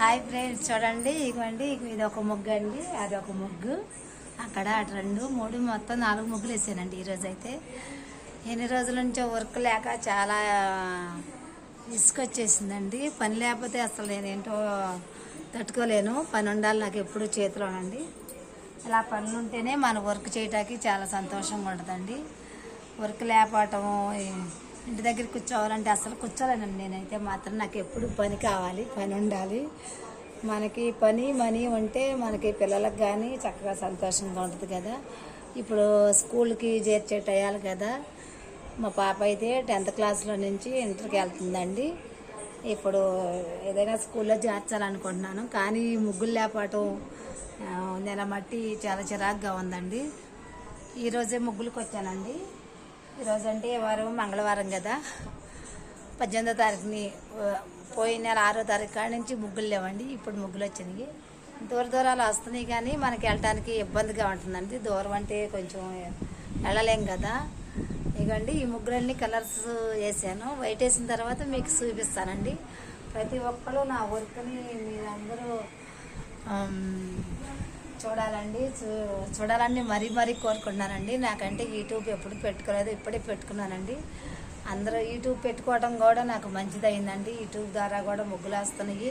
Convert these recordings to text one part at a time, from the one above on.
Hi friends, చూడండి ఇవ్వండి. ఇది ఒక ముగ్గు అండి, అది ఒక ముగ్గు. అక్కడ అటు 2, 3 మొత్తం 4 ముగ్గులు వేసానండి. ఈరోజు అయితే ఎన్ని రోజుల నుంచో వర్క్ లేక చాలా ఇసుకొచ్చేసిందండి. పని లేకపోతే అసలు నేనేంటో తట్టుకోలేను. పని ఉండాలి నాకు ఎప్పుడు చేతిలోనండి. ఇలా పనులు ఉంటేనే మన వర్క్ చేయటానికి చాలా సంతోషంగా ఉంటుందండి. వర్క్ లేకపోవటము, ఇంటి దగ్గర కూర్చోవాలంటే అసలు కూర్చోలేనండి. నేనైతే మాత్రం నాకు ఎప్పుడు పని కావాలి, పని ఉండాలి. మనకి పని మనీ ఉంటే మనకి పిల్లలకు కానీ చక్కగా సంతోషంగా ఉంటుంది కదా. ఇప్పుడు స్కూల్కి చేర్చేటయాలి కదా. మా పాప అయితే 10th క్లాస్లో నుంచి ఇంటర్కి వెళ్తుందండి. ఇప్పుడు ఏదైనా స్కూల్లో చేర్చాలనుకుంటున్నాను, కానీ ముగ్గులు లేకపోవటం నెల మట్టి చాలా చిరాకుగా ఉందండి. ఈరోజే ముగ్గులకు వచ్చానండి. ఈరోజు అంటే వారం మంగళవారం కదా, 18వ తారీఖుని పోయిన నెల 6వ తారీఖు కాడి నుంచి ముగ్గులు లేవండి. ఇప్పుడు ముగ్గులు వచ్చినాయి. దూరాలు వస్తున్నాయి కానీ మనకి వెళ్ళటానికి ఇబ్బందిగా ఉంటుందండి. దూరం అంటే కొంచెం వెళ్ళలేం కదా. ఇవ్వండి, ఈ ముగ్గులన్నీ కలర్స్ వేసాను. వైట్ వేసిన తర్వాత మీకు చూపిస్తానండి. ప్రతి ఒక్కరు నా వర్క్ని మీరందరూ చూడాలండి. చూడాలని మరీ కోరుకుంటున్నానండి. నాకంటే యూట్యూబ్ ఎప్పుడు పెట్టుకోలేదు, ఇప్పుడే పెట్టుకున్నానండి. అందరూ యూట్యూబ్ పెట్టుకోవడం కూడా నాకు మంచిదైందండి. యూట్యూబ్ ద్వారా కూడా ముగ్గులు వస్తున్నాయి.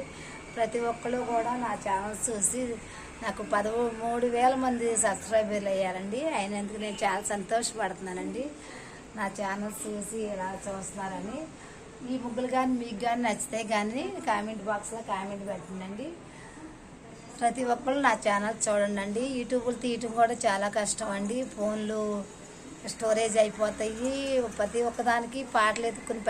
ప్రతి ఒక్కరు కూడా నా ఛానల్ చూసి నాకు 13,000 మంది సబ్స్క్రైబర్లు అయ్యారండి. అయినందుకు నేను చాలా సంతోషపడుతున్నానండి. నా ఛానల్ చూసి ఇలా చూస్తున్నారని. ఈ ముగ్గులు కానీ మీకు కానీ నచ్చితే కానీ కామెంట్ బాక్స్లో కామెంట్ పెట్టండి. ప్రతి ఒక్కరు నా ఛానల్ చూడండి. యూట్యూబ్లు తీయటం కూడా చాలా కష్టం అండి. ఫోన్లు స్టోరేజ్ అయిపోతాయి. ప్రతి ఒక్కదానికి పాటలు ఎత్తుకుని